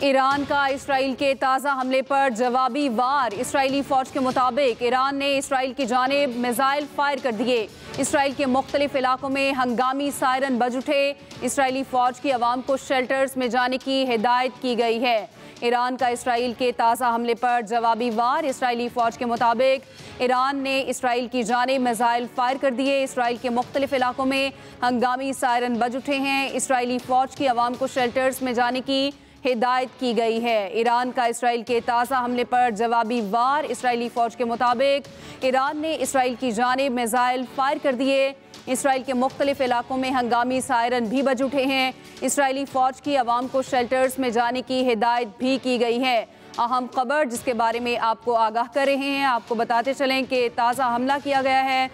Iran का Israel के ताज़ा हमले पर जवाबी वार। इसराइली फ़ौज के मुताबिक ईरान ने इसराइल की जानिब मिसाइल फायर कर दिए। इसराइल के मुख्तलिफ इलाकों में हंगामी सायरन बज उठे। इसराइली फ़ौज की आवाम को शेल्टर्स में जाने की हिदायत की गई है। ईरान का इसराइल के ताज़ा हमले पर जवाबी वार। इसराइली फ़ौज के मुताबिक ईरान ने इसराइल की जानिब मिसाइल फायर कर दिए। इसराइल के मुख्तलिफ इलाकों में हंगामी सायरन बज उठे हैं। इसराइली फ़ौज की आवाम को शेल्टर्स में जाने की हिदायत की गई है। ईरान का इसराइल के ताज़ा हमले पर जवाबी वार। इसराइली फ़ौज के मुताबिक ईरान ने इसराइल की जानिब मिसाइल फायर कर दिए। इसराइल के मुख्तलिफ इलाकों में हंगामी सायरन भी बज उठे हैं। इसराइली फ़ौज की आवाम को शेल्टर्स में जाने की हिदायत भी की गई है। अहम खबर जिसके बारे में आपको आगाह कर रहे हैं, आपको बताते चलें कि ताज़ा हमला किया गया है।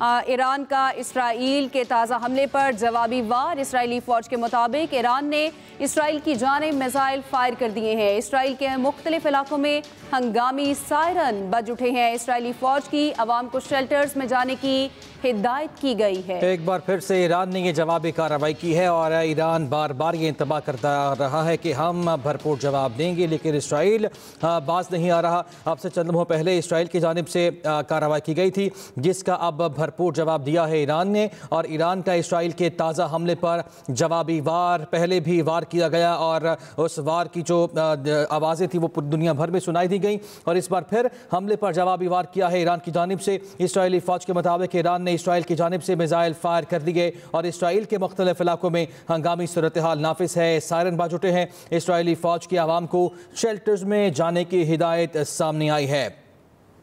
ईरान का इसराइल के ताज़ा हमले पर जवाबी वार। इसराइली फ़ौज के मुताबिक ईरान ने इसराइल की जानिब मिसाइल फायर कर दिए हैं। इसराइल के मुख्तलिफ इलाकों में हंगामी सायरन बज उठे हैं। इसराइली फ़ौज की आवाम को शेल्टर्स में जाने की हिदायत की गई है। एक बार फिर से ईरान ने ये जवाबी कार्रवाई की है और ईरान बार बार ये इंतबाह करता रहा है कि हम भरपूर जवाब देंगे, लेकिन इसराइल बाज नहीं आ रहा। अब से चंद लम्हों पहले इसराइल की जानिब से कार्रवाई की गई थी, जिसका अब भरपूर जवाब दिया है ईरान ने। और ईरान का इसराइल के ताज़ा हमले पर जवाबी वार, पहले भी वार किया गया और उस वार की जो आवाज़ें थी वो पूरी दुनिया भर में सुनाई दी गई। और इस बार फिर हमले पर जवाबी वार किया है ईरान की जानिब से। इसराइली फ़ौज के मुताबिक ईरान ने इसराइल की जानिब से मिसाइल फायर कर दिए और इसराइल के मुख्तलिफ इलाकों में हंगामी सूरत हाल नाफिस है। सायरन बज उठे हैं। इसराइली फ़ौज की आवाम को शेल्टर्स में जाने की हिदायत सामने आई है।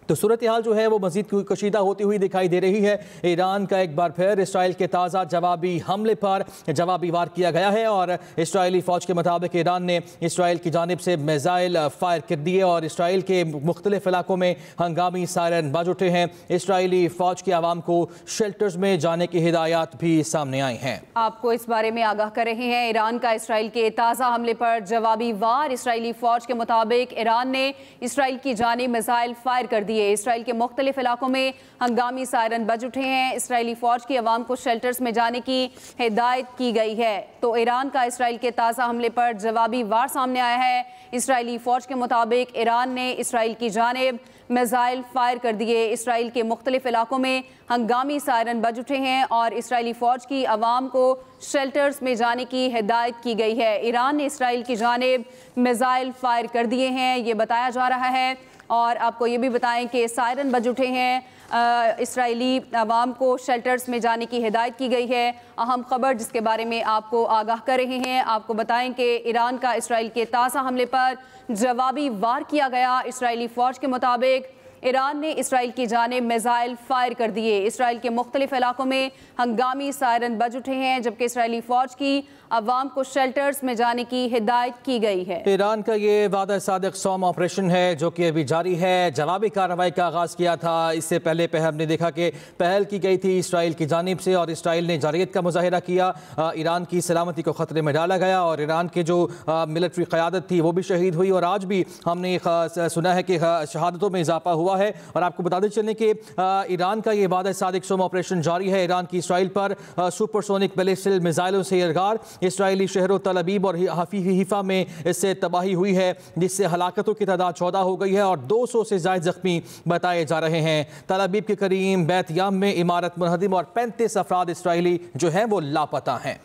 तो सूरत हाल जो है वो मज़ीद कशीदा होती हुई दिखाई दे रही है। ईरान का एक बार फिर इसराइल के ताज़ा जवाबी हमले पर जवाबी वार किया गया है और इसराइली फ़ौज के मुताबिक ईरान ने इसराइल की जानिब से मिसाइल फायर कर दिए और इसराइल के मुख्तलिफ इलाकों में हंगामी सायरन बज उठे हैं। इसराइली फ़ौज की आवाम को शेल्टर्स में जाने की हिदायत भी सामने आई हैं। आपको इस बारे में आगाह कर रहे हैं। ईरान का इसराइल के ताज़ा हमले पर जवाबी वार। इसराइली फ़ौज के मुताबिक ईरान ने इसराइल की जानिब मिसाइल फायर कर दिए। इसराइल के मुख्तलिफ इलाकों में हंगामी सायरन बज उठे हैं। इसराइली फ़ौज की आवाम को शेल्टर्स में जाने की हिदायत की गई है। तो ईरान का इसराइल के ताज़ा हमले पर जवाबी वार सामने आया है। इसराइली फ़ौज के मुताबिक ईरान ने इसराइल की जानिब मिसाइल फायर कर दिए। इसराइल के मुख्तलिफ इलाकों में हंगामी सायरन बज उठे हैं और इसराइली फ़ौज की आवाम को शेल्टर्स में जाने की हिदायत की गई है। ईरान ने इसराइल की जानिब मिसाइल फायर कर दिए हैं, ये बताया जा रहा है। और आपको ये भी बताएं कि सायरन बज उठे हैं। इसराइली आवाम को शेल्टर्स में जाने की हिदायत की गई है। अहम खबर जिसके बारे में आपको आगाह कर रहे हैं, आपको बताएं कि ईरान का इसराइल के ताज़ा हमले पर जवाबी वार किया गया। इसराइली फ़ौज के मुताबिक ईरान ने इसराइल की जानिब मिसाइल फायर कर दिए। इसराइल के मुख्तलिफ इलाकों में हंगामी सायरन बज उठे हैं, जबकि इसराइली फ़ौज की अवाम को शेल्टर्स में जाने की हिदायत की गई है। ईरान का ये वादा सादिक सौम ऑपरेशन है जो कि अभी जारी है। जवाबी कार्रवाई का आगाज़ किया था। इससे पहले हमने देखा कि पहल की गई थी इसराइल की जानिब से और इसराइल ने जारियत का मुजाहिरा किया। ईरान की सलामती को ख़तरे में डाला गया और ईरान के जो मिलिट्री क़यादत थी वो भी शहीद हुई। और आज भी हमने सुना है कि शहादतों में इजाफा हुआ है। और आपको बताते चलें कि ईरान का ये वादा सादिक सोम ऑपरेशन जारी है। ईरान की इसराइल पर सुपरसोनिक बैलिस्टिक मिसाइलों से इरगार। इसराइली शहरों तल अबीब और हिफा में इससे तबाही हुई है, जिससे हलाकतों की तादाद 14 हो गई है और 200 से ज़ायद ज़ख्मी बताए जा रहे हैं। तल अबीब के करीब बैत याम में इमारत मुनहदिम और 35 अफराद इसराइली जो हैं वो लापता हैं।